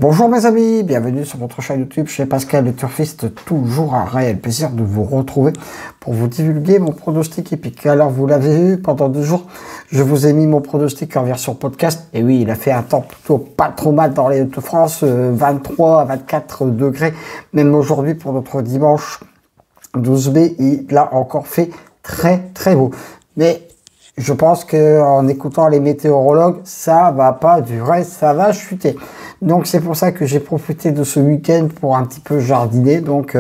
Bonjour mes amis, bienvenue sur votre chaîne YouTube chez Pascal le Turfiste. Toujours un réel plaisir de vous retrouver pour vous divulguer mon pronostic épique. Alors vous l'avez vu, pendant 2 jours, je vous ai mis mon pronostic en version podcast. Et oui, il a fait un temps plutôt pas trop mal dans les Hauts-de-France, 23 à 24 degrés. Même aujourd'hui pour notre dimanche 12 mai, il a encore fait très beau. Mais je pense qu'en écoutant les météorologues, ça va pas durer, ça va chuter. Donc c'est pour ça que j'ai profité de ce week-end pour un petit peu jardiner. Donc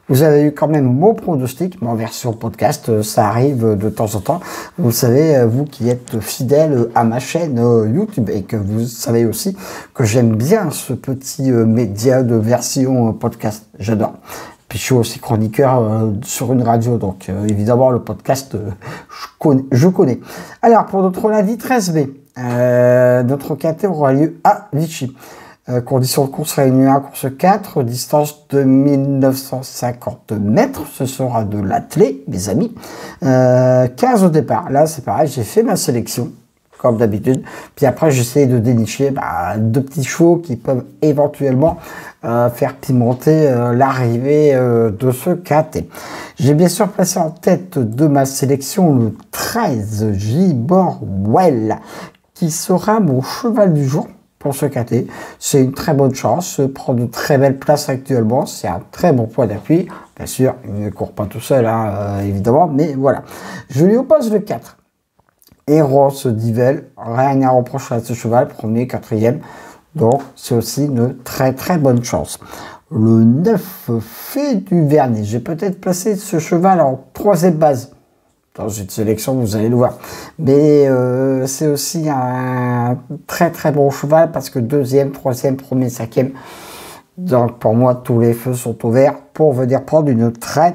vous avez eu quand même mon pronostic, mais en version podcast, ça arrive de temps en temps. Vous savez, vous qui êtes fidèles à ma chaîne YouTube et que vous savez aussi que j'aime bien ce petit média de version podcast. J'adore. Puis je suis aussi chroniqueur sur une radio, donc évidemment le podcast, je connais. Alors pour notre lundi 13 mai, notre KT aura lieu à Vichy. Conditions de course réunion 1, course 4, distance de 1950 mètres, ce sera de l'attelé, mes amis. 15 au départ, là c'est pareil, j'ai fait ma sélection, comme d'habitude. Puis après j'essaie de dénicher 2 petits chevaux qui peuvent éventuellement faire pimenter l'arrivée de ce KT. J'ai bien sûr placé en tête de ma sélection le 13 Giborwell, qui sera mon cheval du jour pour ce KT. C'est une très bonne chance, prend de très belles places actuellement, c'est un très bon point d'appui. Bien sûr, il ne court pas tout seul, hein, évidemment, mais voilà. Je lui oppose le 4. Eros Divel, rien à reprocher à ce cheval, 1er, 4e. Donc, c'est aussi une très bonne chance. Le 9 fait du Vernet. J'ai peut-être placé ce cheval en 3e base. Dans une sélection, vous allez le voir. Mais c'est aussi un très bon cheval parce que 2e, 3e, 1er, 5e. Donc pour moi, tous les feux sont ouverts pour venir prendre une très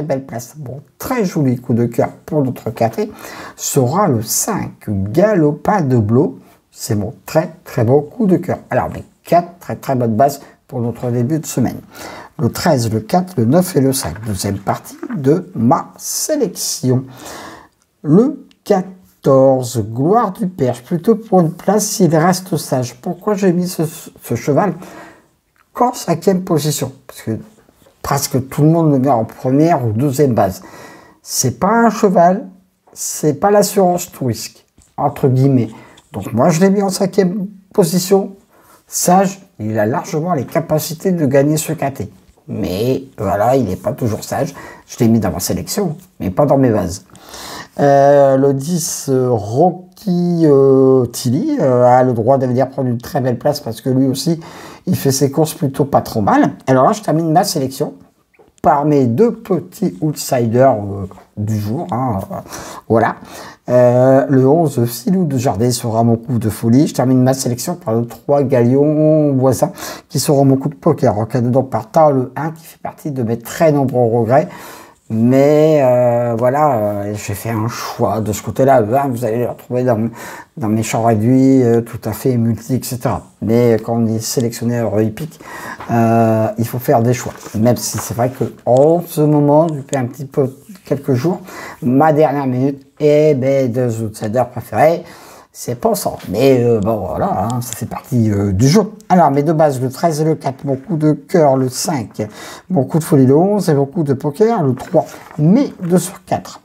belle place. Bon, très joli coup de cœur pour notre KT sera le 5 Galopin de Blo. C'est mon très beau coup de cœur. Alors, mais 4 très bonnes bases pour notre début de semaine. Le 13, le 4, le 9 et le 5. Deuxième partie de ma sélection. Le 14, Gloire du Perche. Plutôt pour une place s'il reste sage. Pourquoi j'ai mis ce cheval qu'en 5e position? Parce que presque tout le monde le met en 1re ou 2e base. C'est pas un cheval, c'est pas l'assurance tout risque, entre guillemets. Donc moi je l'ai mis en 5e position. Sage, il a largement les capacités de gagner ce KT. Mais voilà, il n'est pas toujours sage. Je l'ai mis dans ma sélection, mais pas dans mes bases. Le 10, Rocky Tilly a le droit de venir prendre une très belle place parce que lui aussi, il fait ses courses plutôt pas trop mal. Alors là, je termine ma sélection par mes 2 petits outsiders du jour. Hein, voilà. Le 11, Filou de Jardin sera mon coup de folie. Je termine ma sélection par le 3, Galion Voisin, qui sera mon coup de poker. En cas de donc par tard, le 1, qui fait partie de mes très nombreux regrets. Mais voilà, j'ai fait un choix de ce côté-là. Le 1, vous allez le retrouver dans mes champs réduits, tout à fait multi, etc. Mais quand on est sélectionneur hippique, il faut faire des choix. Même si c'est vrai que en ce moment, depuis un petit peu, quelques jours, ma dernière minute et mes 2 outsiders préférés, c'est pensant. Mais bon, voilà, hein, ça fait partie du jeu. Alors, mes 2 bases, le 13 et le 4, mon coup de cœur, le 5, mon coup de folie, le 11 et mon coup de poker, le 3, mais 2 sur 4.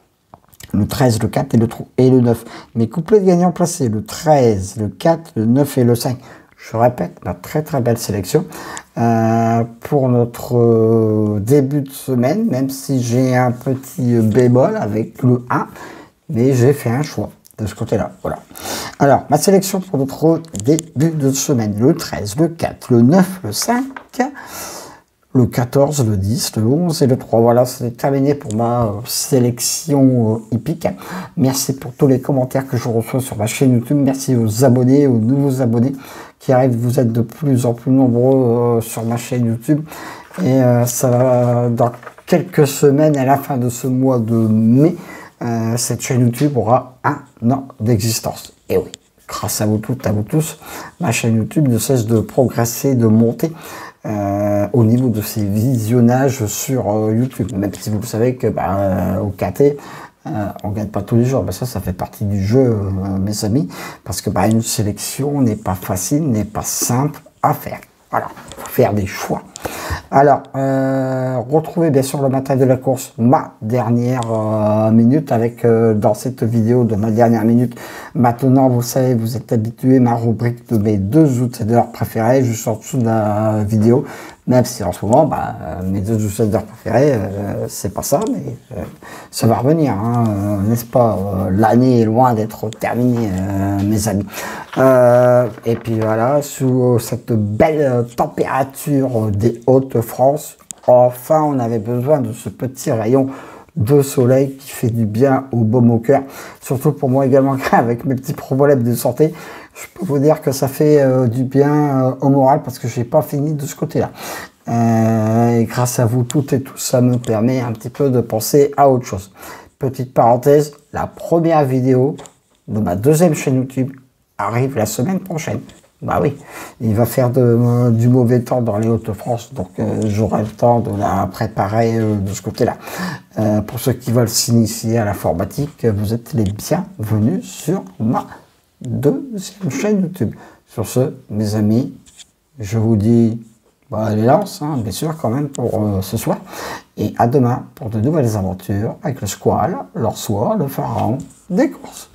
Le 13, le 4 et le 9. Mes couplets de gagnants placés, le 13, le 4, le 9 et le 5. Je répète, ma très belle sélection pour notre début de semaine, même si j'ai un petit bémol avec le 1, mais j'ai fait un choix de ce côté-là. Voilà. Alors, ma sélection pour notre début de semaine, le 13, le 4, le 9, le 5, le 14, le 10, le 11 et le 3. Voilà, c'est terminé pour ma sélection hippique. Merci pour tous les commentaires que je reçois sur ma chaîne YouTube. Merci aux abonnés, aux nouveaux abonnés qui arrivent. Vous êtes de plus en plus nombreux sur ma chaîne YouTube. Et ça va, dans quelques semaines, à la fin de ce mois de mai, cette chaîne YouTube aura 1 an d'existence. Et oui, grâce à vous toutes, à vous tous, ma chaîne YouTube ne cesse de progresser, de monter au niveau de ses visionnages sur YouTube. Même si vous savez que au KT, on gagne pas tous les jours. Ça fait partie du jeu, mes amis, parce que une sélection n'est pas facile, n'est pas simple à faire. Voilà, faut faire des choix. Alors, retrouvez bien sûr le matin de la course, ma dernière minute avec dans cette vidéo de ma dernière minute. Maintenant, vous savez, vous êtes habitué ma rubrique de mes 2 outsiders préférés juste en dessous de la vidéo. Même si en ce moment, mes 2 outsiders préférés, c'est pas ça, mais ça va revenir, hein, n'est-ce pas? L'année est loin d'être terminée, mes amis. Et puis voilà, sous cette belle température des Hauts-de-France, enfin on avait besoin de ce petit rayon de soleil qui fait du bien au baume au cœur. Surtout pour moi également, avec mes petits problèmes de santé, je peux vous dire que ça fait du bien au moral parce que j'ai pas fini de ce côté-là. Et grâce à vous toutes et tous, ça me permet un petit peu de penser à autre chose. Petite parenthèse, la première vidéo de ma 2e chaîne YouTube arrive la semaine prochaine. Bah oui, il va faire du mauvais temps dans les Hauts-de-France, donc j'aurai le temps de la préparer de ce côté-là. Pour ceux qui veulent s'initier à l'informatique, vous êtes les bienvenus sur ma 2e chaîne YouTube. Sur ce, mes amis, je vous dis les lances, hein, bien sûr, quand même, pour ce soir. Et à demain pour de nouvelles aventures avec le squal, l'orsois, le pharaon des courses.